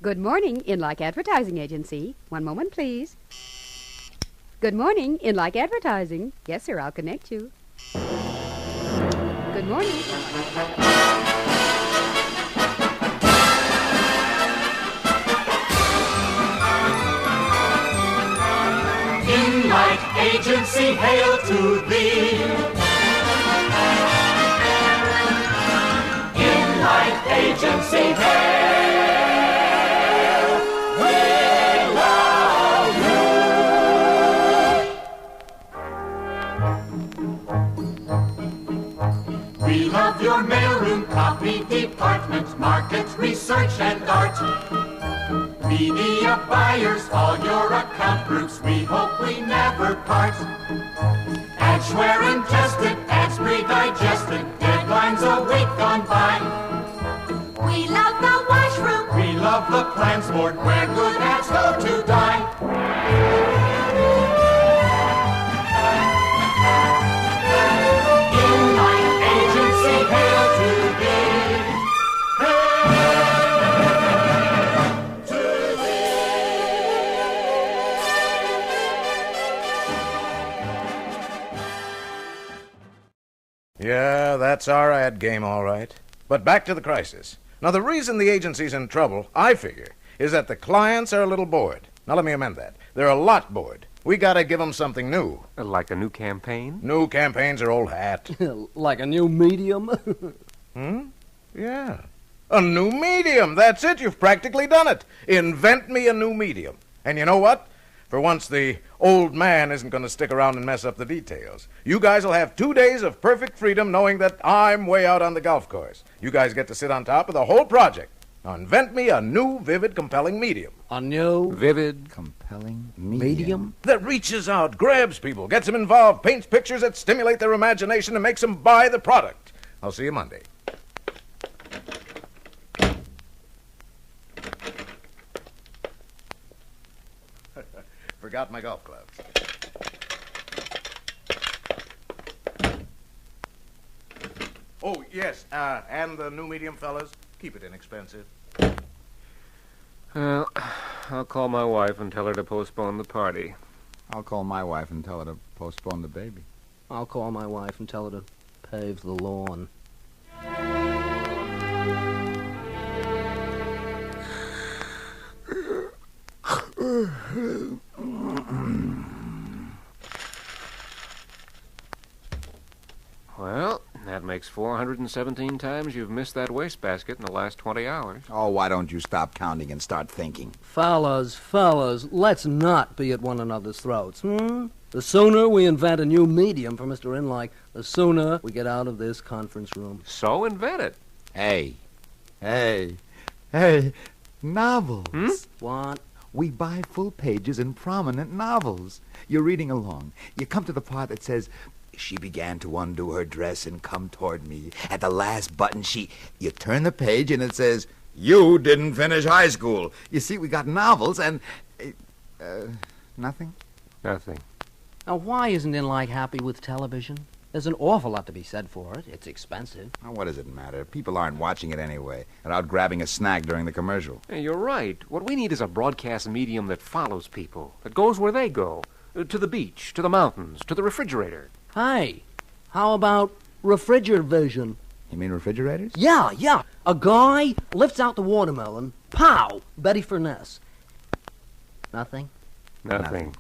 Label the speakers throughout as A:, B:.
A: Good morning, Inlike Advertising Agency. One moment, please. Good morning, Inlike Advertising. Yes, sir, I'll connect you. Good morning.
B: Inlike Agency, hail to thee. Inlike Agency, hail. We love you. We love your mailroom, copy department, market, research, and art. Media buyers, all your account groups, we hope we never part. Ads swear and tested, ads pre-digested, deadlines a week gone by.
C: We love the washroom.
B: We love the plans board, where good ads go to die. Inlike Agency, hail to thee.
D: Yeah, that's our ad game, all right. But back to the crisis. Now, the reason the agency's in trouble, I figure, is that the clients are a little bored. Now, let me amend that. They're a lot bored. We gotta give them something new.
E: Like a new campaign?
D: New campaigns are old hat.
F: Like a new medium?
D: Yeah. A new medium. That's it. You've practically done it. Invent me a new medium. And you know what? For once, the old man isn't going to stick around and mess up the details. You guys will have 2 days of perfect freedom knowing that I'm way out on the golf course. You guys get to sit on top of the whole project. Now invent me a new, vivid, compelling medium.
F: A new,
E: Vivid.
G: Compelling
F: medium?
D: That reaches out, grabs people, gets them involved, paints pictures that stimulate their imagination and makes them buy the product. I'll see you Monday. Forgot my golf clubs. Oh, yes, and the new medium, fellas, keep it inexpensive.
E: Well, I'll call my wife and tell her to postpone the party.
G: I'll call my wife and tell her to postpone the baby.
F: I'll call my wife and tell her to pave the lawn.
E: Well, that makes 417 times you've missed that wastebasket in the last 20 hours.
G: Oh, why don't you stop counting and start thinking?
F: Fellas, let's not be at one another's throats, The sooner we invent a new medium for Mr. Inlike, the sooner we get out of this conference room.
E: So invent it.
G: Hey, novels.
F: What?
G: We buy full pages in prominent novels. You're reading along. You come to the part that says, she began to undo her dress and come toward me. At the last button, you turn the page and it says, you didn't finish high school. You see, we got novels and, nothing?
E: Nothing.
F: Now, why isn't Inlike happy with television? There's an awful lot to be said for it. It's expensive.
G: Now, what does it matter? People aren't watching it anyway. They're out grabbing a snack during the commercial.
E: Hey, you're right. What we need is a broadcast medium that follows people, that goes where they go. To the beach, to the mountains, to the refrigerator.
F: Hey, how about refrigeravision?
G: You mean refrigerators?
F: Yeah. A guy lifts out the watermelon. Pow! Betty Furness. Nothing?
E: Nothing.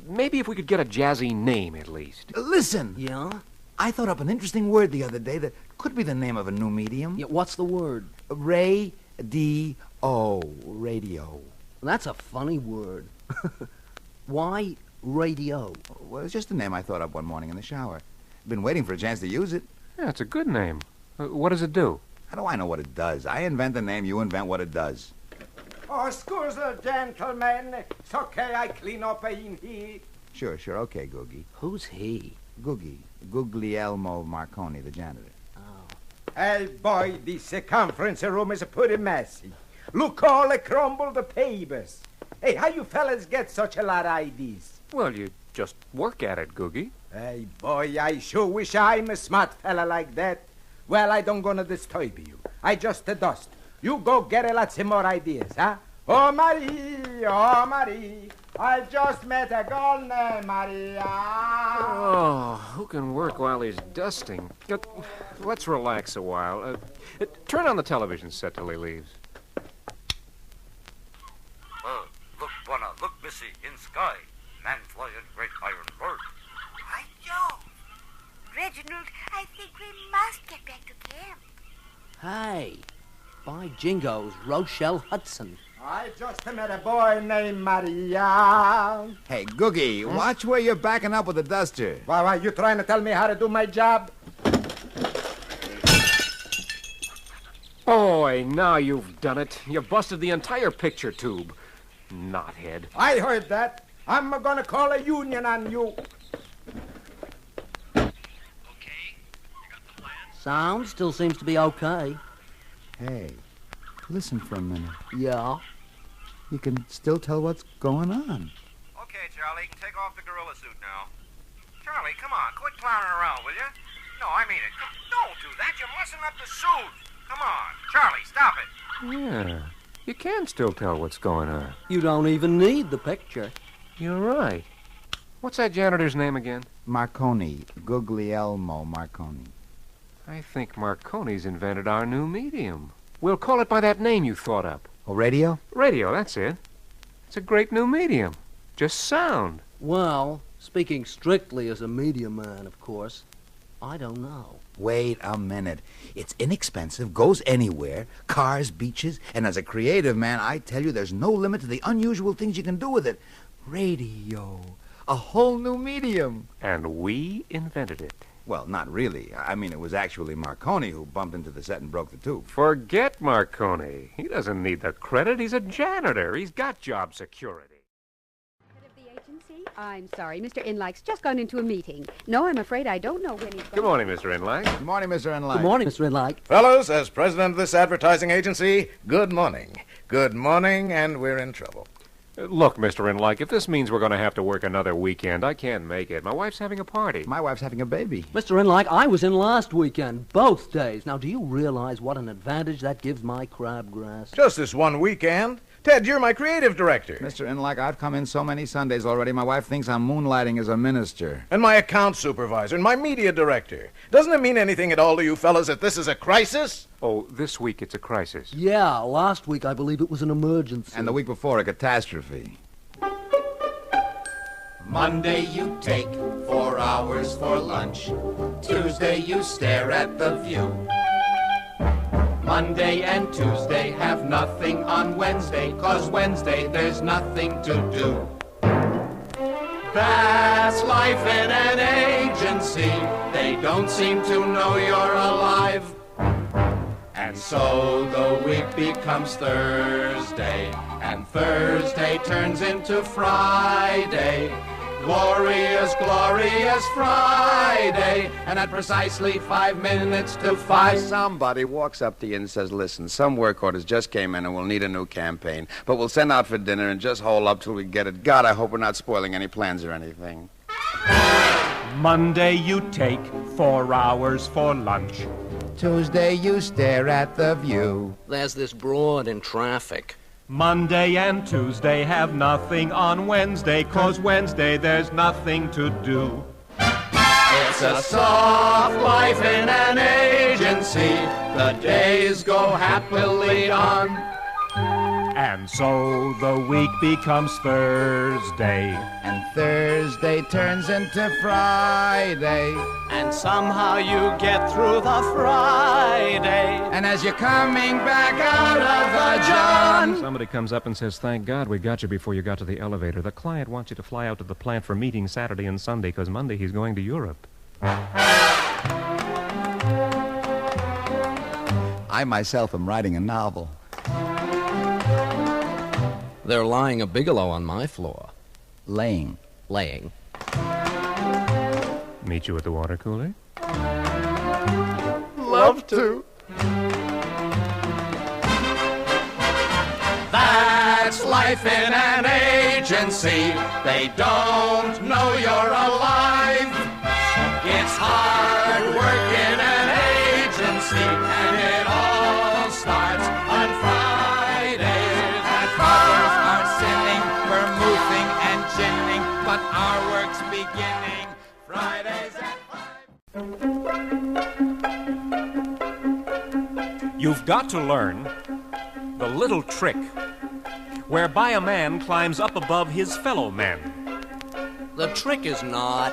E: Maybe if we could get a jazzy name, at least.
G: Listen!
F: Yeah?
G: I thought up an interesting word the other day that could be the name of a new medium.
F: Yeah, what's the word?
G: Radio. Radio.
F: That's a funny word. Why radio?
G: Well, it's just a name I thought up one morning in the shower. Been waiting for a chance to use it.
E: Yeah, it's a good name. What does it do?
G: How do I know what it does? I invent the name, you invent what it does.
H: Oh, scusa, gentlemen. It's okay, I clean up in here.
G: Sure, okay, Googie.
F: Who's he?
G: Googie. Guglielmo Marconi, the janitor.
H: Hey, boy, this conference room is pretty messy. Look, all the crumbled papers. Hey, how you fellas get such a lot of ideas?
E: Well, you just work at it, Googie.
H: Hey, boy, I sure wish I'm a smart fella like that. Well, I don't gonna disturb you. I just dust. You go get a lot some more ideas, huh? Oh, Marie, I just met a girl named Maria.
E: Oh, who can work while he's dusting? Let's relax a while. Turn on the television set till he leaves.
I: Look, Buona, look, Missy, in sky. Man flying great iron bird.
C: By Jove! Reginald, I think we must get back to camp.
F: Hey, by jingoes, Rochelle Hudson.
H: I just met a boy named Maria.
G: Hey, Googie, watch where you're backing up with the duster.
H: Why, you trying to tell me how to do my job?
E: Boy, now you've done it. You busted the entire picture tube. Knothead.
H: I heard that. I'm gonna call a union on you.
F: Sound still seems to be okay.
G: Hey, listen for a minute.
F: Yeah.
G: You can still tell what's going on.
I: Okay, Charlie, you can take off the gorilla suit now. Charlie, come on, quit clowning around, will you? No, I mean it. Don't do that. You're messing up the suit. Come on. Charlie, stop it.
E: Yeah, you can still tell what's going on.
F: You don't even need the picture.
E: You're right. What's that janitor's name again?
G: Marconi, Guglielmo Marconi.
E: I think Marconi's invented our new medium. We'll call it by that name you thought up.
G: Oh, radio?
E: Radio, that's it. It's a great new medium. Just sound.
F: Well, speaking strictly as a media man, of course, I don't know.
G: Wait a minute. It's inexpensive, goes anywhere, cars, beaches, and as a creative man, I tell you there's no limit to the unusual things you can do with it. Radio. A whole new medium.
E: And we invented it.
G: Well, not really. I mean, it was actually Marconi who bumped into the set and broke the tube.
E: Forget Marconi. He doesn't need the credit. He's a janitor. He's got job security.
A: Head of the agency? I'm sorry, Mr. Inlike's just gone into a meeting. No, I'm afraid I don't know when he's going.
E: Good morning, Mr. Inlike.
G: Good morning, Mr. Enlight.
F: Good morning, Mr. Inlike.
D: Fellows, as president of this advertising agency, good morning. Good morning, and we're in trouble.
E: Look, Mr. Inlike, if this means we're going to have to work another weekend, I can't make it. My wife's having a party.
G: My wife's having a baby.
F: Mr. Inlike, I was in last weekend, both days. Now, do you realize what an advantage that gives my crabgrass?
D: Just this one weekend. Ted, you're my creative director.
G: Mr. Enlight, I've come in so many Sundays already, my wife thinks I'm moonlighting as a minister.
D: And my account supervisor, and my media director. Doesn't it mean anything at all to you fellas that this is a crisis?
E: Oh, this week it's a crisis.
F: Yeah, last week I believe it was an emergency.
G: And the week before, a catastrophe.
B: Monday you take 4 hours for lunch. Tuesday you stare at the view. Monday and Tuesday have nothing on Wednesday, 'cause Wednesday there's nothing to do. That's life in an agency. They don't seem to know you're alive. And so the week becomes Thursday, and Thursday turns into Friday. Glorious, glorious Friday. And at precisely 5 minutes to 5...
J: Somebody walks up to you and says, listen, some work orders just came in and we'll need a new campaign. But we'll send out for dinner and just hold up till we get it. God, I hope we're not spoiling any plans or anything.
K: Monday you take 4 hours for lunch.
G: Tuesday you stare at the view.
F: There's this broad in traffic.
K: Monday and Tuesday have nothing on Wednesday, 'cause Wednesday there's nothing to do.
B: It's a soft life in an agency. The days go happily on.
K: And so the week becomes Thursday.
G: And Thursday turns into Friday.
B: And somehow you get through the Friday.
G: And as you're coming back out of the John...
E: Somebody comes up and says, thank God we got you before you got to the elevator. The client wants you to fly out to the plant for meetings Saturday and Sunday, 'cause Monday he's going to Europe.
G: I myself am writing a novel.
F: They're lying a Bigelow on my floor.
G: Laying.
F: Laying.
E: Meet you at the water cooler?
B: Love to. That's life in an agency. They don't know you're alive. It's hard work in an agency, and it all starts unfortunately beginning. Fridays at 5.
K: You've got to learn the little trick whereby a man climbs up above his fellow men.
F: The trick is not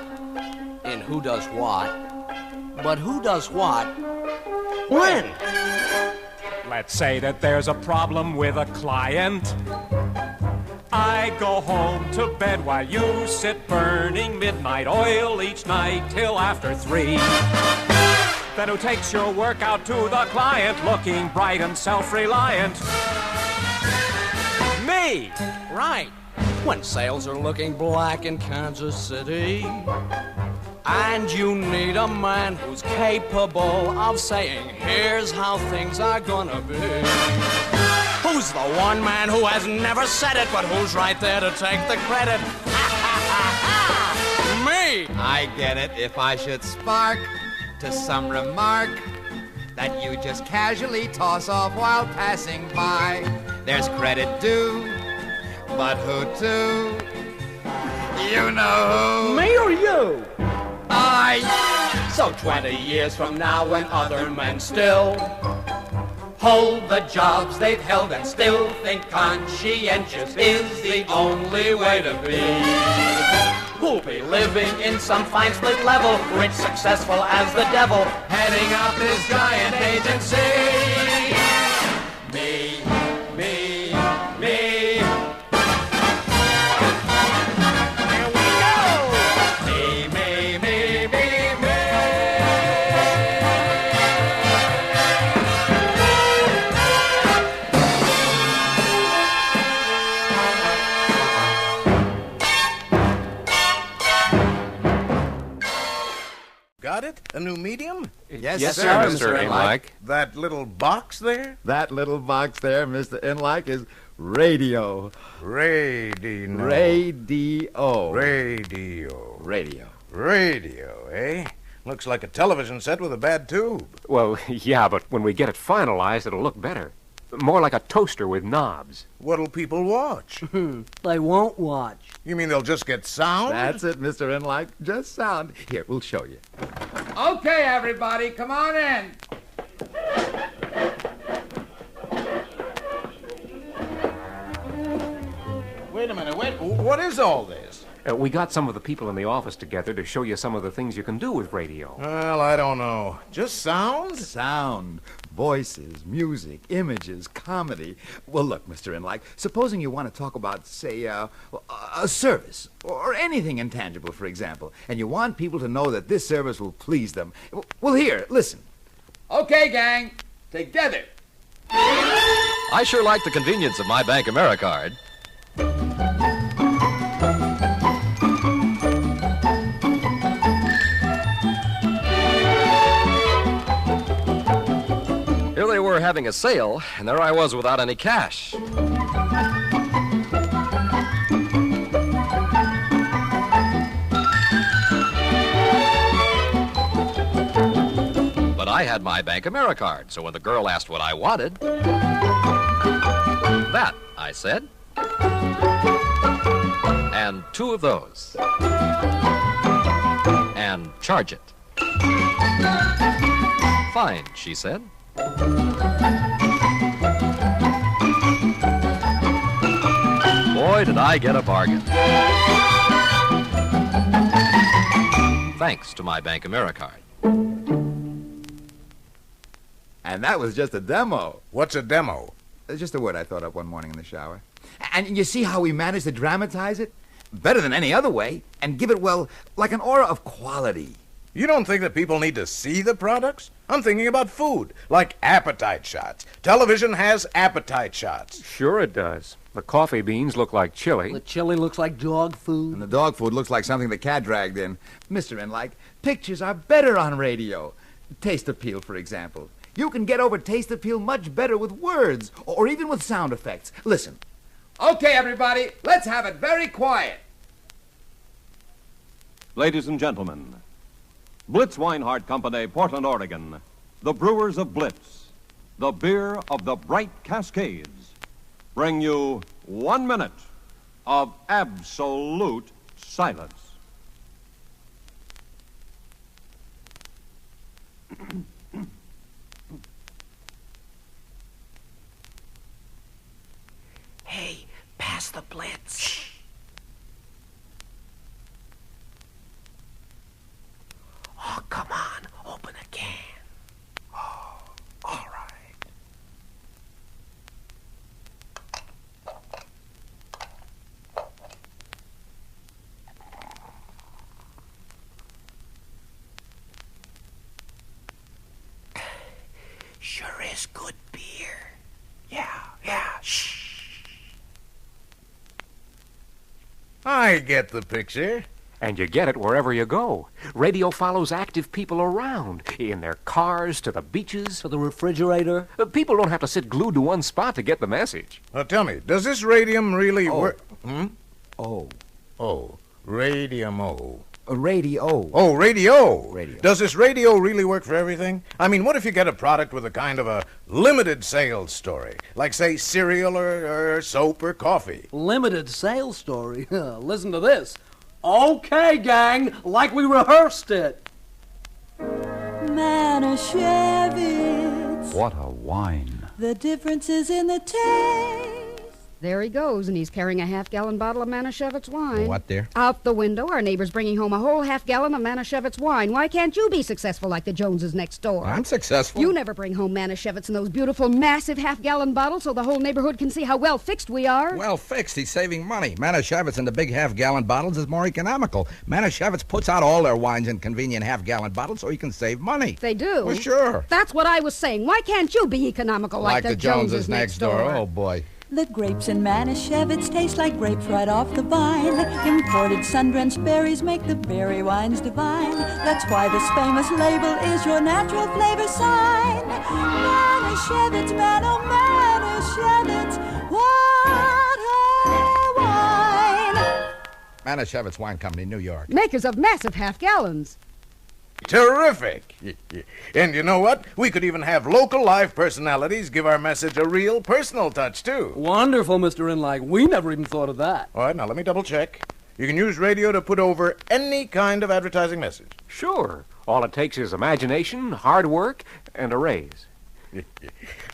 F: in who does what, but who does what when.
K: Let's say that there's a problem with a client. I go home to bed while you sit burning midnight oil each night till after 3. Then who takes your work out to the client looking bright and self-reliant? Me!
F: Right. When sales are looking black in Kansas City, and you need a man who's capable of saying, here's how things are gonna be. Who's the one man who has never said it, but who's right there to take the credit? Me!
G: I get it if I should spark to some remark that you just casually toss off while passing by. There's credit due, but who to? You know who.
F: Me or you?
G: So 20 years from now when other men still hold the jobs they've held and still think conscientious is the only way to be, who'll be living in some fine split level, rich, successful as the devil, heading up this giant agency. Me, me, me. Here we go! Me, me, me, me, me.
D: Got it? A new medium?
J: Yes,
E: Yes,
J: sir,
E: sir,
J: Mr.
E: Mr.
J: Inlike.
D: That little box there?
G: That little box there, Mr. Inlike, is radio.
D: Radio.
G: Radio.
D: Radio.
G: Radio.
D: Radio, eh? Looks like a television set with a bad tube.
E: Well, yeah, but when we get it finalized, it'll look better. More like a toaster with knobs.
D: What'll people watch?
F: They won't watch.
D: You mean they'll just get sound?
G: That's it, Mr. Inlike. Just sound. Here, we'll show you.
L: Okay, everybody, come on in.
D: Wait a minute, wait. What is all this?
E: We got some of the people in the office together to show you some of the things you can do with radio.
D: Well, I don't know. Just sound?
G: Sound. Voices, music, images, comedy. Well, look, Mr. Inlike, supposing you want to talk about, say, a service, or anything intangible, for example, and you want people to know that this service will please them. Well, here, listen.
L: Okay, gang, together.
M: I sure like the convenience of my Bank AmeriCard. Here they were having a sale, and there I was without any cash. But I had my Bank AmeriCard, so when the girl asked what I wanted, that, I said. And 2 of those. And charge it. Fine, she said. Boy, did I get a bargain. Thanks to my Bank AmeriCard.
G: And that was just a demo.
D: What's a demo?
G: It's just a word I thought up one morning in the shower. And you see how we managed to dramatize it? Better than any other way. And give it, well, like an aura of quality.
D: You don't think that people need to see the products? I'm thinking about food, like appetite shots. Television has appetite shots.
E: Sure it does. The coffee beans look like chili.
F: The chili looks like dog food.
G: And the dog food looks like something the cat dragged in. Mr. Inlike, pictures are better on radio. Taste appeal, for example. You can get over taste appeal much better with words, or even with sound effects. Listen.
L: Okay, everybody, let's have it very quiet.
K: Ladies and gentlemen, Blitz Weinhardt Company, Portland, Oregon, the brewers of Blitz, the beer of the Bright Cascades, bring you 1 minute of absolute silence.
F: Hey, pass the blitz. Oh, come on, open a can. Oh, all right. Sure is good beer. Yeah, shh.
D: I get the picture.
E: And you get it wherever you go. Radio follows active people around, in their cars, to the beaches.
N: To the refrigerator.
E: People don't have to sit glued to one spot to get the message.
D: Tell me, does this radium really work?
G: Oh.
D: Radium-o.
G: Radio.
D: Oh, radio.
G: Radio.
D: Does this radio really work for everything? I mean, what if you get a product with a kind of a limited sales story? Like, say, cereal or soap or coffee.
N: Limited sales story? Listen to this. Okay, gang, like we rehearsed it.
O: Manischewitz.
M: What a wine.
O: The difference is in the taste.
A: There he goes, and he's carrying a half-gallon bottle of Manischewitz wine.
P: What, dear?
A: Out the window, our neighbor's bringing home a whole half-gallon of Manischewitz wine. Why can't you be successful like the Joneses next door?
P: I'm successful.
A: You never bring home Manischewitz in those beautiful, massive half-gallon bottles so the whole neighborhood can see how well fixed we are.
P: Well fixed. He's saving money. Manischewitz in the big half-gallon bottles is more economical. Manischewitz puts out all their wines in convenient half-gallon bottles so he can save money.
A: They do?
P: Well, sure.
A: That's what I was saying. Why can't you be economical like the Joneses next door?
P: Oh, boy.
O: The grapes in Manischewitz taste like grapes right off the vine. Imported sun-drenched berries make the berry wines divine. That's why this famous label is your natural flavor sign. Manischewitz, Manischewitz, what a wine!
P: Manischewitz Wine Company, New York.
A: Makers of massive half-gallons.
D: Terrific. And you know what? We could even have local live personalities give our message a real personal touch, too.
N: Wonderful, Mr. Inlike. We never even thought of that.
D: All right, now let me double check. You can use radio to put over any kind of advertising message.
E: Sure. All it takes is imagination, hard work, and a raise.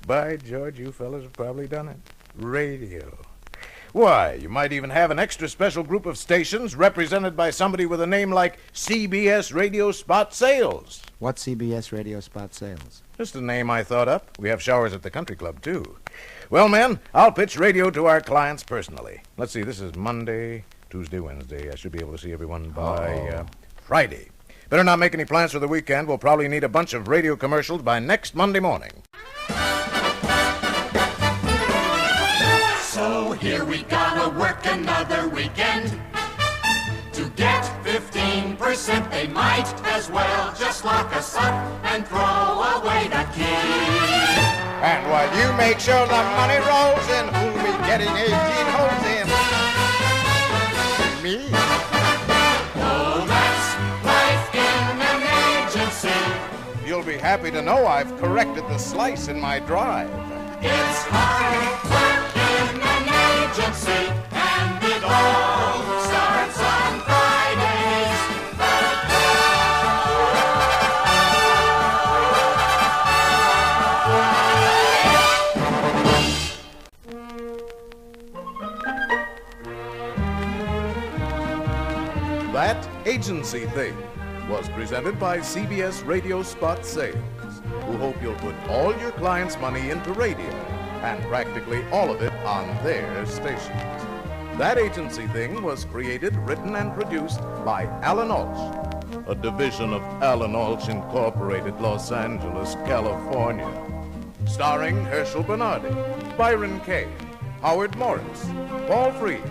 D: By George, you fellas have probably done it. Radio. Why, you might even have an extra special group of stations represented by somebody with a name like CBS Radio Spot Sales.
G: What's CBS Radio Spot Sales?
D: Just a name I thought up. We have showers at the country club, too. Well, men, I'll pitch radio to our clients personally. Let's see, this is Monday, Tuesday, Wednesday. I should be able to see everyone by Friday. Better not make any plans for the weekend. We'll probably need a bunch of radio commercials by next Monday morning.
B: So here we gotta work another weekend. To get 15%, they might as well just lock us up and throw away the key.
D: And while you make sure the money rolls in, who'll be getting 18 holes in? Me.
B: Oh, that's life in an agency.
D: You'll be happy to know I've corrected the slice in my drive.
B: It's hard work in an agency, and it all starts on Fridays.
D: That agency thing was presented by CBS Radio Spot Sales, who hope you'll put all your clients' money into radio, and practically all of it on their stations. That agency thing was created, written, and produced by Alan Alch, a division of Alan Alch Incorporated, Los Angeles, California. Starring Herschel Bernardi, Byron Kay, Howard Morris, Paul Frees,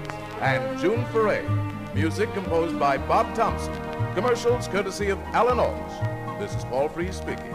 D: and June Foray. Music composed by Bob Thompson. Commercials courtesy of Alan Alch. This is Paul Frees speaking.